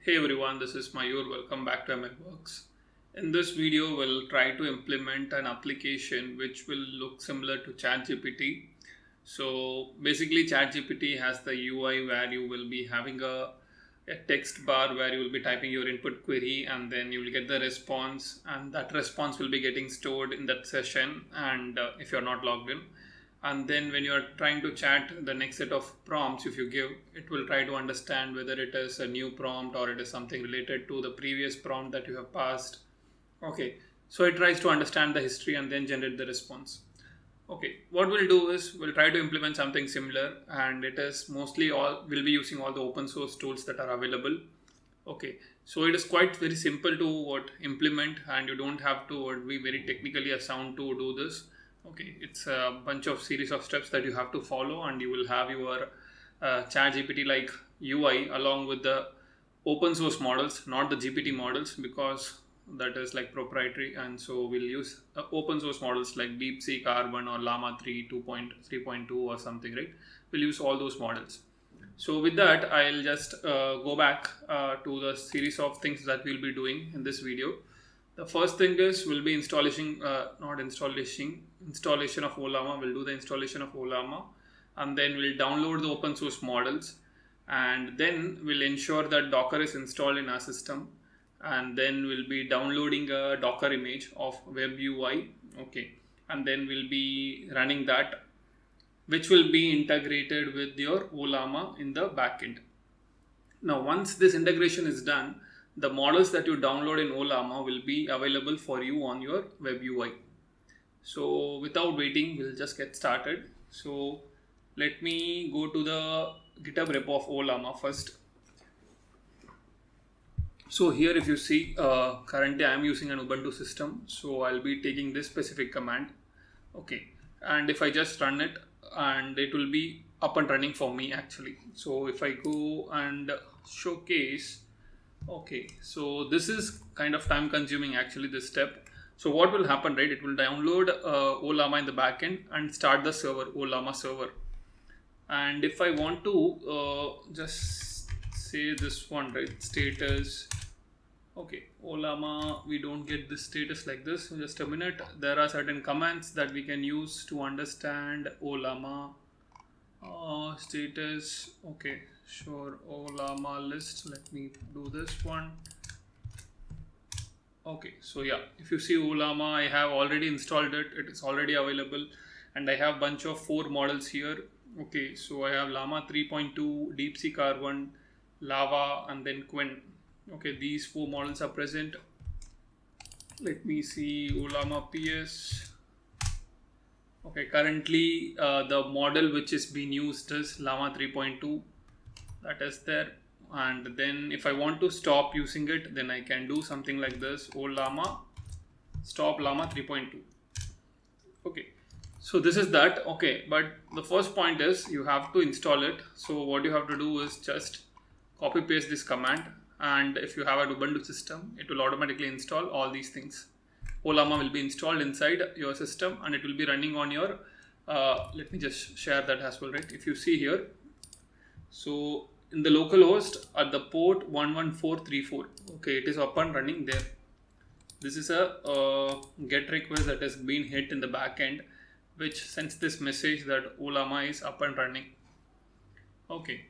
Hey everyone, this is Mayur. Welcome back to ML Works. In this video, we'll try to implement an application which will look similar to ChatGPT. So basically, ChatGPT has the UI where you will be having a text bar where you will be typing your input query and then you will get the response, and that response will be getting stored in that session. And if you're not logged in, and then when you are trying to chat the next set of prompts, if you give, it will try to understand whether it is a new prompt or it is something related to the previous prompt that you have passed. Okay, so it tries to understand the history and then generate the response. Okay, what we'll do is we'll try to implement something similar, and it is mostly we'll be using all the open source tools that are available. Okay, so it is quite very simple to implement, and you don't have to be very technically sound to do this. Okay, it's a bunch of series of steps that you have to follow, and you will have your ChatGPT like UI along with the open source models, not the GPT models, because that is like proprietary. And so we'll use open source models like DeepSeek R1 or Llama 3 2.3.2 or something, right? We'll use all those models. So with that, I'll just go back to the series of things that we'll be doing in this video. The first thing is we'll be installation of Ollama. We'll do the installation of Ollama, and then we'll download the open source models, and then we'll ensure that Docker is installed in our system, and then we'll be downloading a Docker image of Web-UI. Okay, and then we'll be running that, which will be integrated with your Ollama in the backend. Now, once this integration is done, the models that you download in Ollama will be available for you on your web UI. So without waiting, we'll just get started. So let me go to the GitHub repo of Ollama first. So here, if you see, currently I am using an Ubuntu system. So I'll be taking this specific command. Okay, and if I just run it, and it will be up and running for me actually. So if I go and showcase, okay, so this is kind of time consuming actually, this step. So what will happen, right? It will download Ollama in the backend and start the server, Ollama server. And if I want to just say this one, right? Status. Okay, Ollama, we don't get the status like this. So just a minute. There are certain commands that we can use to understand Ollama status. Okay, sure. Ollama list. Let me do this one. Okay, so yeah, if you see Ollama, I have already installed it. It is already available, and I have bunch of 4 models here. Okay, so I have Llama 3.2, DeepSeek R1, Lava, and then Quinn. Okay, these 4 models are present. Let me see Ollama PS. Okay, currently the model which is being used is Llama 3.2. That is there. And then if I want to stop using it, then I can do something like this: Ollama stop Llama 3.2. Okay, so this is that. Okay, but the first point is you have to install it. So what you have to do is just copy paste this command, and if you have an Ubuntu system, it will automatically install all these things. Ollama will be installed inside your system, and it will be running on your let me just share that as well, right? If you see here, so in the localhost at the port 11434, okay, it is up and running there. This is a get request that has been hit in the backend, which sends this message that Ollama is up and running. Okay,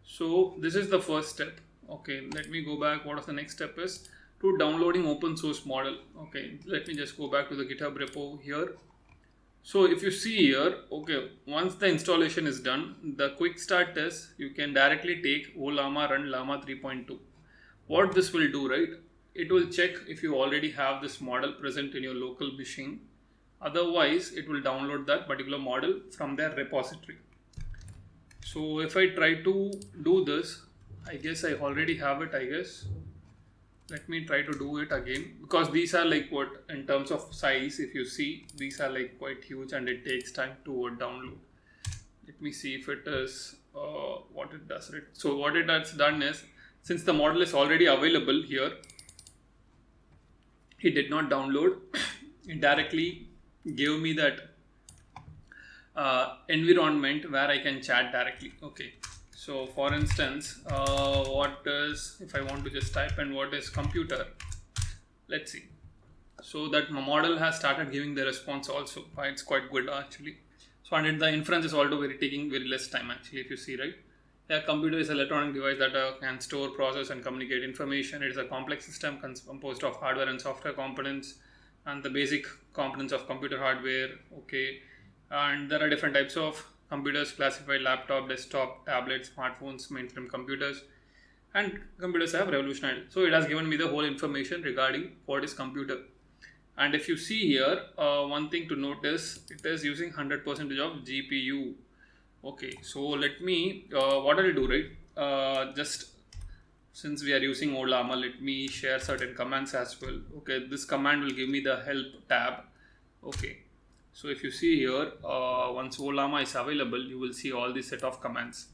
so this is the first step. Okay, let me go back. What is the next step is to downloading open source model. Okay, let me just go back to the GitHub repo here. So if you see here, okay, once the installation is done, the quick start is you can directly take Ollama run Llama 3.2. What this will do, right? It will check if you already have this model present in your local machine. Otherwise, it will download that particular model from their repository. So if I try to do this, I guess I already have it, I guess. Let me try to do it again, because these are like what in terms of size, if you see, these are like quite huge and it takes time to download. Let me see if it is what it does. Right? So what it has done is, since the model is already available here, it did not download. It directly gave me that environment where I can chat directly. Okay, So for instance, if I want to just type in what is computer, let's see. So that model has started giving the response also. It's quite good actually. So and the inference is also taking very less time actually, if you see, right? A computer is an electronic device that can store, process and communicate information. It is a complex system composed of hardware and software components and the basic components of computer hardware. Okay, and there are different types of computers classified: laptop, desktop, tablets, smartphones, mainframe computers, and computers have revolutionized. So it has given me the whole information regarding what is computer. And if you see here, one thing to notice, it is using 100% of GPU. Okay, so let me, what I'll do, right? Just since we are using Ollama, let me share certain commands as well. Okay, this command will give me the help tab. Okay, so if you see here, once Ollama is available, you will see all this set of commands.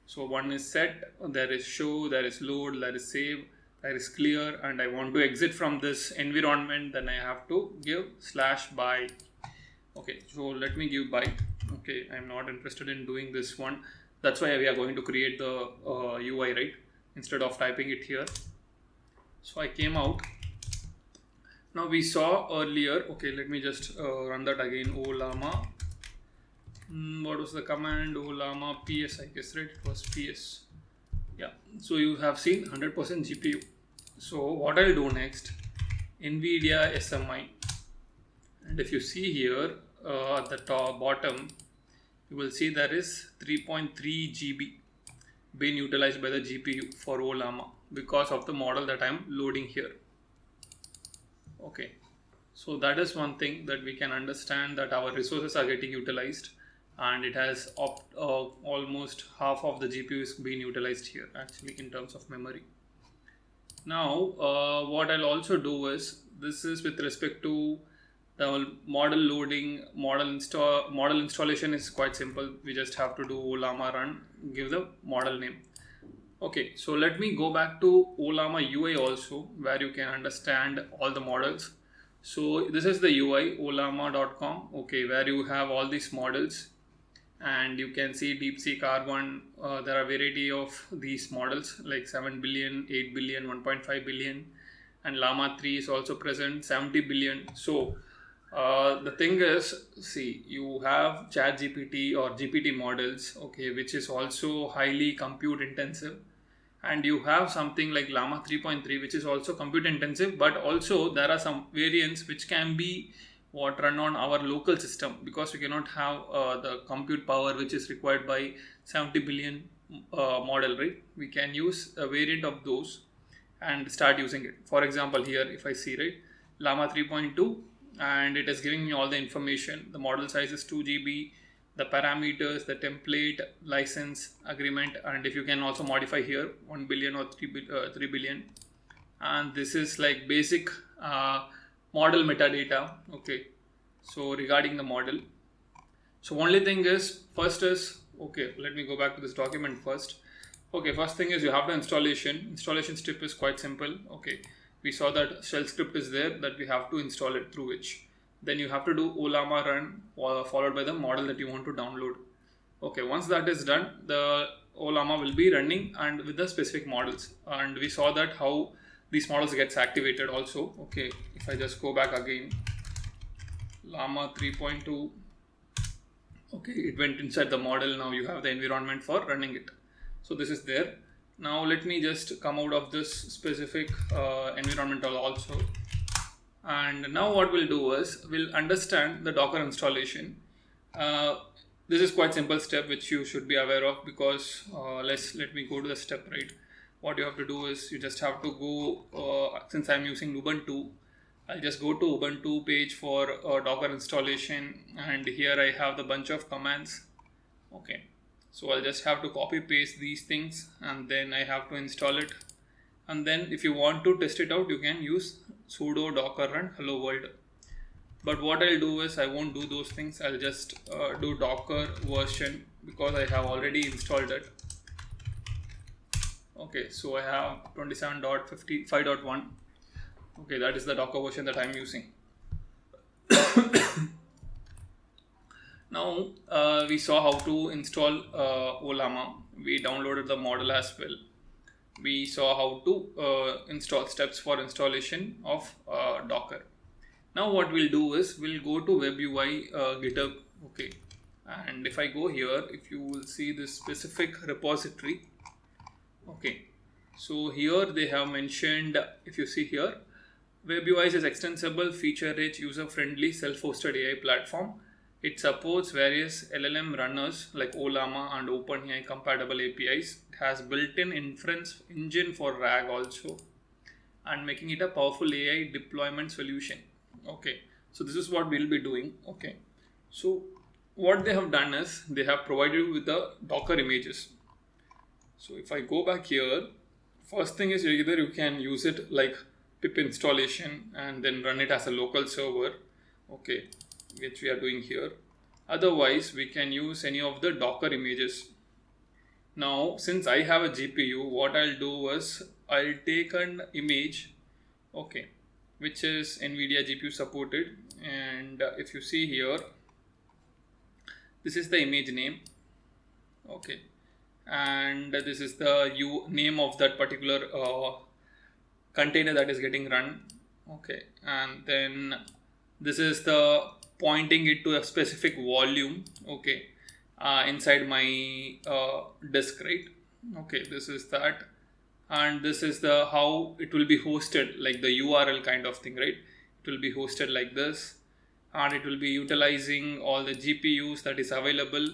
So one is set, there is show, there is load, there is save, there is clear, and I want to exit from this environment, then I have to give /by. Okay, so let me give by. Okay, I'm not interested in doing this one. That's why we are going to create the UI, right? Instead of typing it here. So I came out. Now we saw earlier, okay, let me just run that again. Ollama. What was the command? Ollama PS, I guess, right? It was PS. Yeah, so you have seen 100% GPU. So what I'll do next, NVIDIA SMI. And if you see here at the top bottom, you will see there is 3.3 GB being utilized by the GPU for Ollama because of the model that I am loading here. Okay, so that is one thing that we can understand, that our resources are getting utilized, and it has almost half of the GPU is being utilized here actually in terms of memory. Now what I'll also do is, this is with respect to the model loading. Model installation is quite simple. We just have to do Ollama run, give the model name. Okay, so let me go back to Ollama UI also, where you can understand all the models. So this is the UI, ollama.com, okay, where you have all these models, and you can see DeepSeek R1. There are variety of these models like 7 billion, 8 billion, 1.5 billion, and Llama 3 is also present, 70 billion. So the thing is, see, you have ChatGPT or GPT models, okay, which is also highly compute intensive, and you have something like Llama 3.3, which is also compute intensive, but also there are some variants which can be run on our local system, because we cannot have the compute power which is required by 70 billion model, right? We can use a variant of those and start using it. For example, here if I see, right, Llama 3.2, and it is giving me all the information. The model size is 2 GB, the parameters, the template, license, agreement, and if you can also modify here 1 billion or 3 billion. And this is like basic model metadata. Okay, so regarding the model, so only thing is, first is, okay, let me go back to this document first. Okay, first thing is you have the installation step is quite simple. Okay, we saw that shell script is there that we have to install it, through which then you have to do Ollama run followed by the model that you want to download. Okay, once that is done, the Ollama will be running and with the specific models, and we saw that how these models gets activated also. Okay, if I just go back again, Llama 3.2, okay, it went inside the model. Now you have the environment for running it. So this is there. Now let me just come out of this specific environmental also, and now what we'll do is we'll understand the Docker installation. This is quite simple step which you should be aware of, because let me go to the step, right. What you have to do is you just have to go, since I'm using Ubuntu, I'll just go to Ubuntu page for Docker installation, and here I have the bunch of commands. Okay, so I'll just have to copy paste these things, and then I have to install it. And then if you want to test it out, you can use sudo docker run hello world. But what I'll do is I won't do those things. I'll just do docker version, because I have already installed it. Okay, so I have 27.55.1. Okay, that is the Docker version that I'm using. Now we saw how to install Ollama. we downloaded the model as well. We saw how to install steps for installation of Docker. Now what we'll do is we'll go to WebUI GitHub. Okay, and if I go here, if you will see this specific repository. Okay, so here they have mentioned, if you see here, WebUI is extensible, feature-rich, user-friendly, self-hosted AI platform. It supports various LLM runners like Ollama and OpenAI compatible APIs. It has built-in inference engine for RAG also, and making it a powerful AI deployment solution. Okay, so this is what we'll be doing. Okay, so what they have done is they have provided you with the Docker images. So if I go back here, first thing is either you can use it like pip installation and then run it as a local server, okay, which we are doing here. Otherwise, we can use any of the Docker images. Now, since I have a GPU, what I'll do is I'll take an image, okay, which is NVIDIA GPU supported, and if you see here, this is the image name, okay, and this is the name of that particular container that is getting run, okay, and then this is the pointing it to a specific volume, okay, inside my disk, right? Okay, this is that, and this is the how it will be hosted, like the URL kind of thing, right? It will be hosted like this, and it will be utilizing all the GPUs that is available,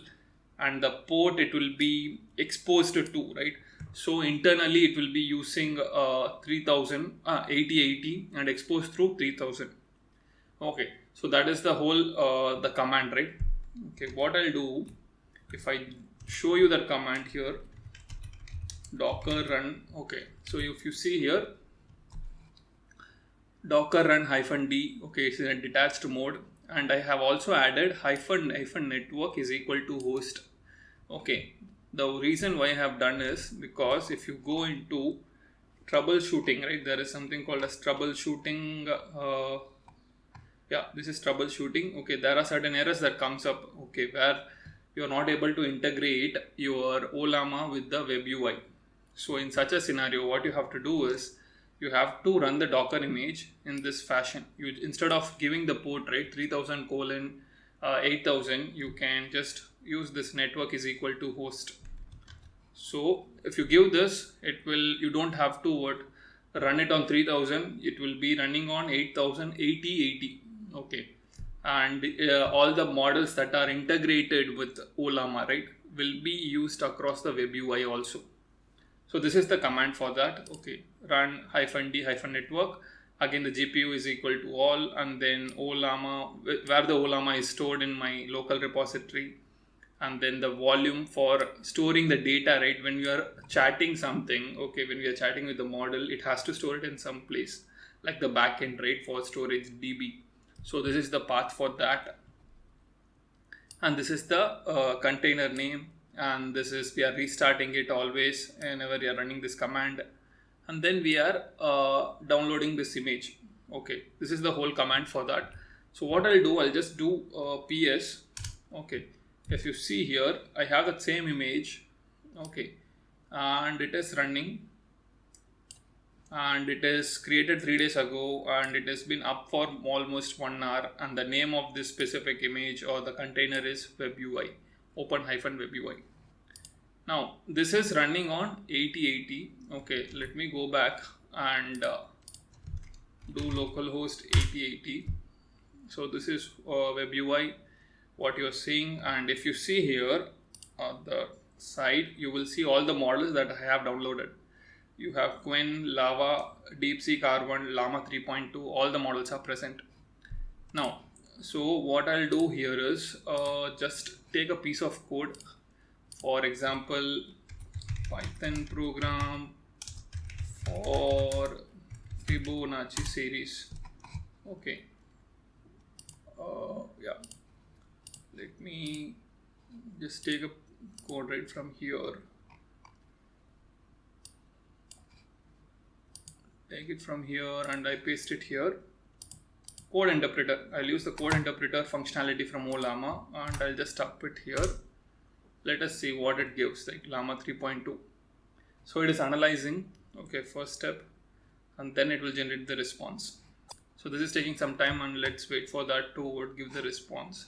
and the port it will be exposed to, right? So internally it will be using 3000 8080 and exposed through 3000. Okay, so that is the whole the command, right? Okay, what I'll do, if I show you that command here, docker run, okay, so if you see here, docker run -d, okay, it's in a detached mode, and I have also added -network is equal to host. Okay, the reason why I have done is because if you go into troubleshooting, right, there is something called as troubleshooting. Yeah, this is troubleshooting. Okay, there are certain errors that comes up, okay, where you are not able to integrate your Ollama with the WebUI. So in such a scenario, what you have to do is you have to run the Docker image in this fashion. You, instead of giving the port, right, 3000:8000, you can just use this network is equal to host. So if you give this, it will, you don't have to run it on 3000, it will be running on 8080, okay, and all the models that are integrated with Ollama, right, will be used across the WebUI also. So this is the command for that. Okay, run -d -network. Again, the GPU is equal to all, and then Ollama, where the Ollama is stored in my local repository, and then the volume for storing the data, right? When you are chatting something, okay, when we are chatting with the model, it has to store it in some place, like the backend, right, for storage DB. So this is the path for that, and this is the container name, and this is, we are restarting it always whenever we are running this command, and then we are downloading this image. Okay, this is the whole command for that. So what I'll do, I'll just do ps. Okay, if you see here, I have that same image, okay, and it is running, and it is created 3 days ago, and it has been up for almost 1 hour, and the name of this specific image or the container is WebUI, open-WebUI. Now this is running on 8080. Okay, let me go back and do localhost 8080. So this is WebUI, what you're seeing, and if you see here on the side, you will see all the models that I have downloaded. You have Qwen, Lava, DeepSeek R1, Llama 3.2, all the models are present. Now, so what I'll do here is just take a piece of code, for example, Python program for Fibonacci series. Okay, yeah, let me just take a code right from here. Take it from here and I paste it here. Code interpreter, I'll use the code interpreter functionality from Ollama, and I'll just up it here. Let us see what it gives, like Llama 3.2. So it is analyzing, okay, first step, and then it will generate the response. So this is taking some time, and let's wait for that to give the response.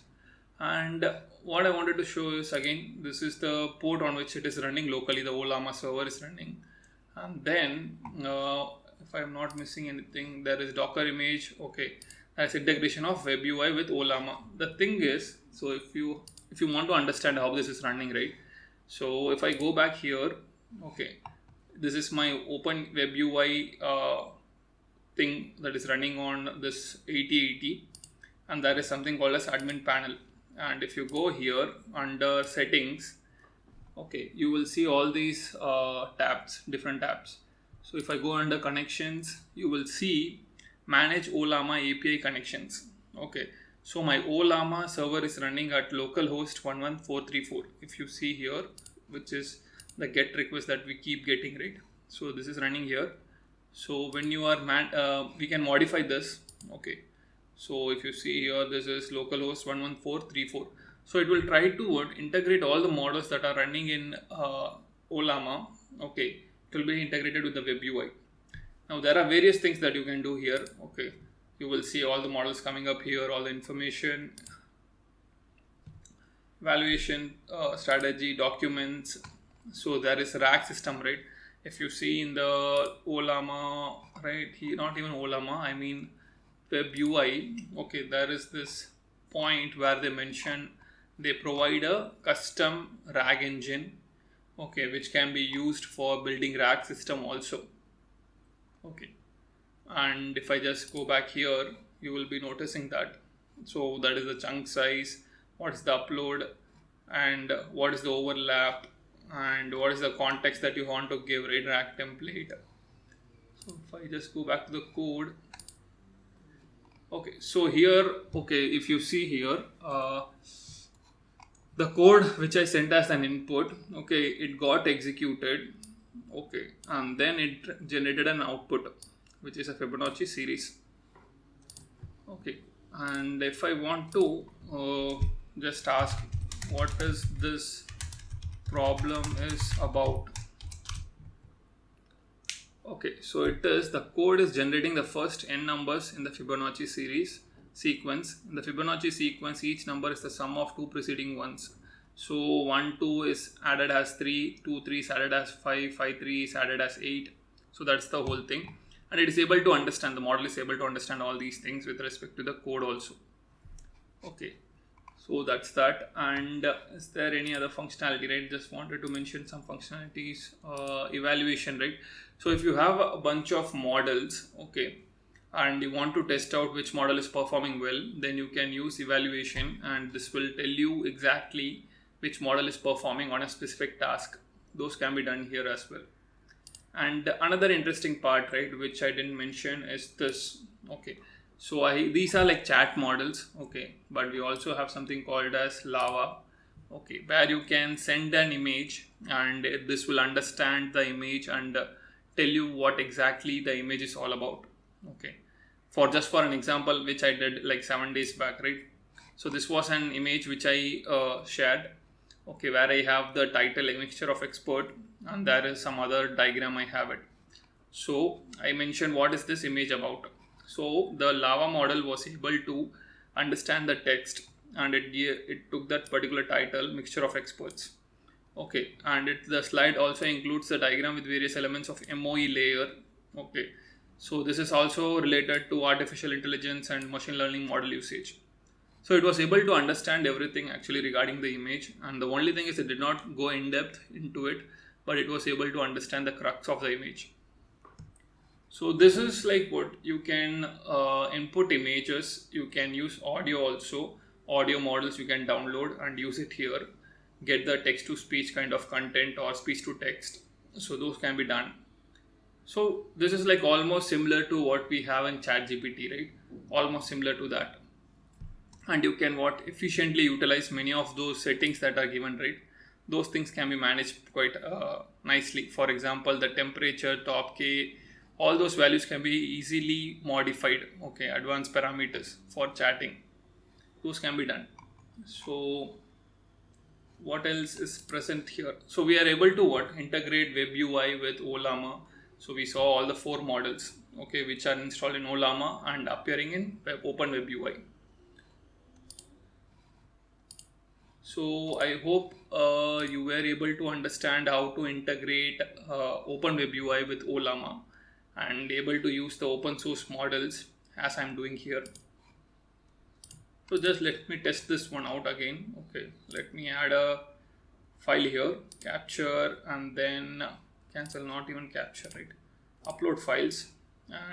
And what I wanted to show is, again, this is the port on which it is running locally, the Ollama server is running. And then if I'm not missing anything, there is Docker image, okay, that's integration of WebUI with Ollama. The thing is, so if you want to understand how this is running, right, so if I go back here, okay, this is my OpenWeb-UI thing that is running on this 8080, and there is something called as admin panel. And if you go here under settings, okay, you will see all these different tabs. So if I go under connections, you will see manage Ollama API connections. Okay, so my Ollama server is running at localhost 11434. If you see here, which is the get request that we keep getting, right? So this is running here. So when you are we can modify this. Okay, so if you see here, this is localhost 11434. So it will try to integrate all the models that are running in Ollama. Okay, it will be integrated with the WebUI. Now there are various things that you can do here. Okay, you will see all the models coming up here, all the information, evaluation, strategy, documents. So there is rack system, right? If you see in the Ollama, right, here, not even Ollama, I mean WebUI, okay, there is this point where they mention they provide a custom RAG engine, okay, which can be used for building RAG system also. Okay, and if I just go back here, you will be noticing that. So that is the chunk size, what is the upload, and what is the overlap, and what is the context that you want to give, right, RAG template. So if I just go back to the code, okay, so here, okay, if you see here, the code which I sent as an input, okay, it got executed, okay, and then it generated an output, which is a Fibonacci series. Okay, and if I want to just ask what is this problem is about. Okay, so it is, the code is generating the first n numbers in the Fibonacci series sequence. In the Fibonacci sequence, each number is the sum of two preceding ones. So 1, 2 is added as 3, 2, 3 is added as 5, 5, 3 is added as 8. So that's the whole thing. And it is able to understand, the model is able to understand all these things with respect to the code also. Okay, so that's that. And is there any other functionality, right? Just wanted to mention some functionalities. Evaluation, right? So if you have a bunch of models, okay, and you want to test out which model is performing well, then you can use evaluation, and this will tell you exactly which model is performing on a specific task. Those can be done here as well. And another interesting part, right, which I didn't mention is this. Okay, so these are like chat models, okay, but we also have something called as Lava, okay, where you can send an image and this will understand the image and tell you what exactly the image is all about. Okay, for an example which I did like 7 days back, right? So this was an image which I shared, okay, where I have the title, a mixture of expert, and there is some other diagram I have it. So I mentioned what is this image about. So the Lava model was able to understand the text, and it took that particular title, mixture of experts. Okay, and the slide also includes the diagram with various elements of MOE layer. Okay, so this is also related to artificial intelligence and machine learning model usage. So it was able to understand everything actually regarding the image, and the only thing is it did not go in depth into it, but it was able to understand the crux of the image. So this is like what you can input images. You can use audio also. Audio models you can download and use it here. Get the text to speech kind of content or speech to text. So those can be done. So this is like almost similar to what we have in ChatGPT, right? Almost similar to that. And you can efficiently utilize many of those settings that are given, right? Those things can be managed quite nicely. For example, the temperature, top K, all those values can be easily modified. Okay, advanced parameters for chatting, those can be done. So what else is present here? So we are able to integrate web UI with Ollama. So we saw all the 4 models, okay, which are installed in Ollama and appearing in OpenWeb-UI. So I hope you were able to understand how to integrate OpenWeb-UI with Ollama and able to use the open source models as I'm doing here. So just let me test this one out again. Okay, let me add a file here, capture, and then cancel, not even capture, right? Upload files,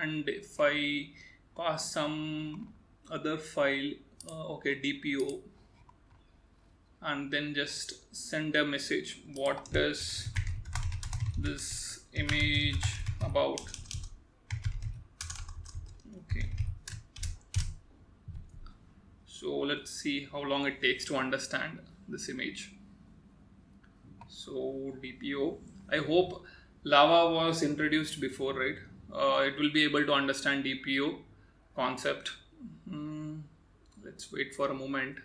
and if I pass some other file, okay, DPO, and then just send a message, what is this image about? Okay, so let's see how long it takes to understand this image. So DPO, I hope Lava was introduced before, right? It will be able to understand DPO concept. Let's wait for a moment.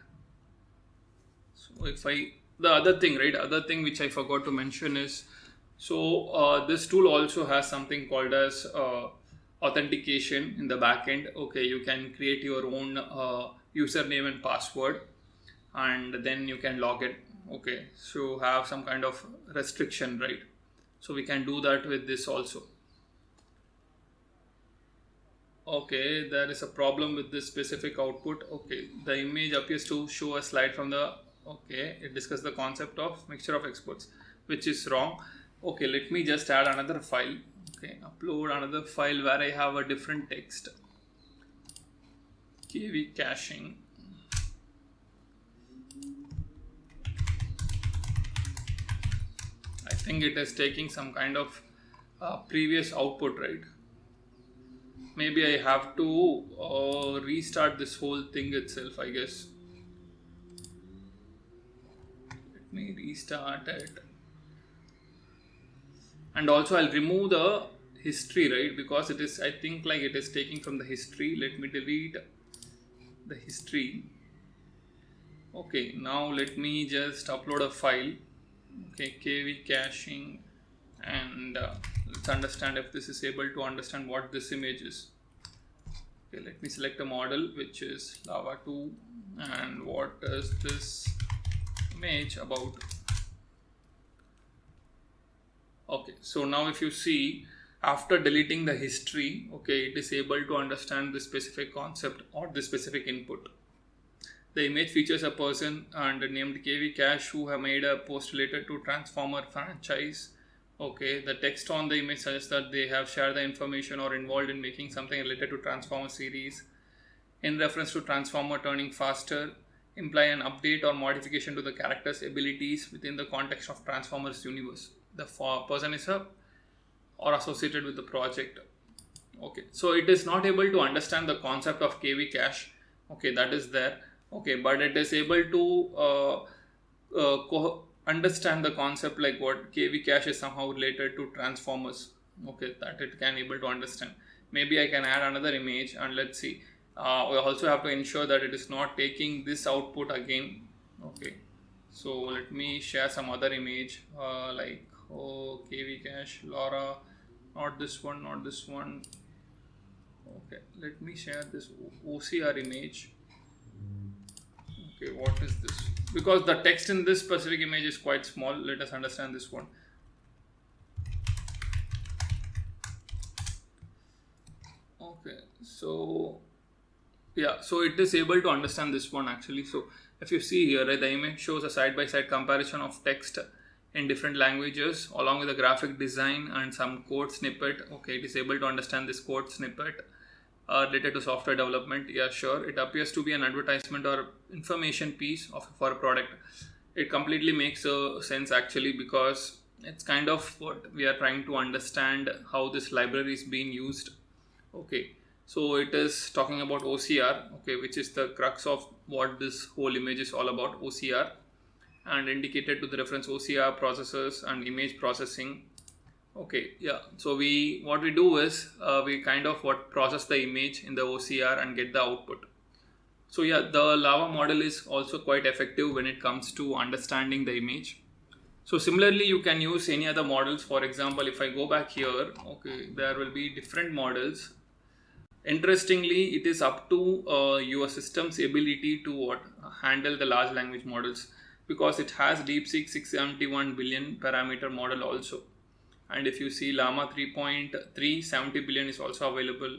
So if the other thing which I forgot to mention is, so this tool also has something called as authentication in the backend. Okay, you can create your own username and password, and then you can log in. Okay, so have some kind of restriction, right? So we can do that with this also. Okay, there is a problem with this specific output. Okay, the image appears to show a slide from the, okay, it discusses the concept of mixture of experts, which is wrong. Okay, let me just add another file. Okay, upload another file where I have a different text. KV caching. I think it is taking some kind of previous output, right? Maybe I have to restart this whole thing itself, I guess. Let me restart it. And also I'll remove the history, right? Because it is, I think like it is taking from the history. Let me delete the history. Okay, now let me just upload a file. Okay, KV caching, and let's understand if this is able to understand what this image is. Okay, let me select a model which is Lava 2, and what is this image about? Okay, so now if you see, after deleting the history, okay, it is able to understand this specific concept or this specific input. The image features a person and named KV Cash who have made a post related to Transformer franchise. Okay, the text on the image suggests that they have shared the information or involved in making something related to Transformer series. In reference to Transformer turning faster, imply an update or modification to the character's abilities within the context of Transformers universe. The person is or associated with the project. Okay, so it is not able to understand the concept of KV Cache. Okay, that is there. Okay, but it is able to understand the concept like what KV Cache is somehow related to Transformers. Okay, that it can able to understand. Maybe I can add another image and let's see. We also have to ensure that it is not taking this output again. Okay, so let me share some other image like KV Cache, Laura, not this one, not this one. Okay, let me share this OCR image. Okay, what is this? Because the text in this specific image is quite small, let us understand this one. Okay, so yeah, so it is able to understand this one actually. So if you see here, right, the image shows a side-by-side comparison of text in different languages along with a graphic design and some code snippet. Okay, it is able to understand this code snippet related to software development. Yeah, sure. It appears to be an advertisement or information piece for a product. It completely makes sense actually, because it's kind of what we are trying to understand, how this library is being used. Okay, so it is talking about OCR, okay, which is the crux of what this whole image is all about, OCR, and indicated to the reference OCR processors and image processing. Okay, yeah, so what we do is we kind of process the image in the OCR and get the output. So yeah, the Lava model is also quite effective when it comes to understanding the image. So similarly, you can use any other models. For example, if I go back here, okay, there will be different models. Interestingly, it is up to your system's ability to handle the large language models, because it has DeepSeek 671 billion parameter model also. And if you see Llama 3.3, 70 billion is also available.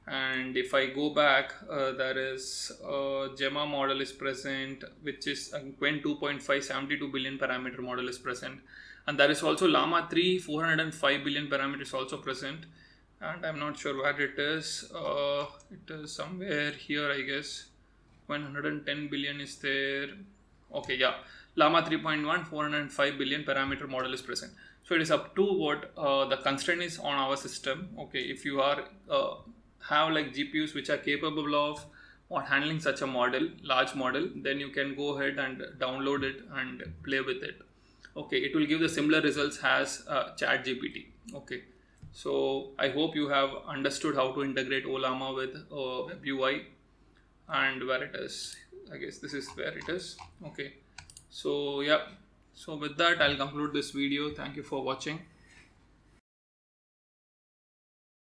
And if I go back, there is Gemma model is present, which is Quen 2.5, 72 billion parameter model is present. And there is also Llama 3, 405 billion parameters also present. And I'm not sure where it is. It is somewhere here, I guess. 110 billion is there. Okay, yeah. Llama 3.1, 405 billion parameter model is present. So it is up to what the constraint is on our system. Okay, if you are have like GPUs which are capable of handling such a model, large model, then you can go ahead and download it and play with it. Okay, it will give the similar results as ChatGPT. Okay, so I hope you have understood how to integrate Ollama with WebUI, and where it is. I guess this is where it is. Okay, so yeah. So with that, I'll conclude this video. Thank you for watching.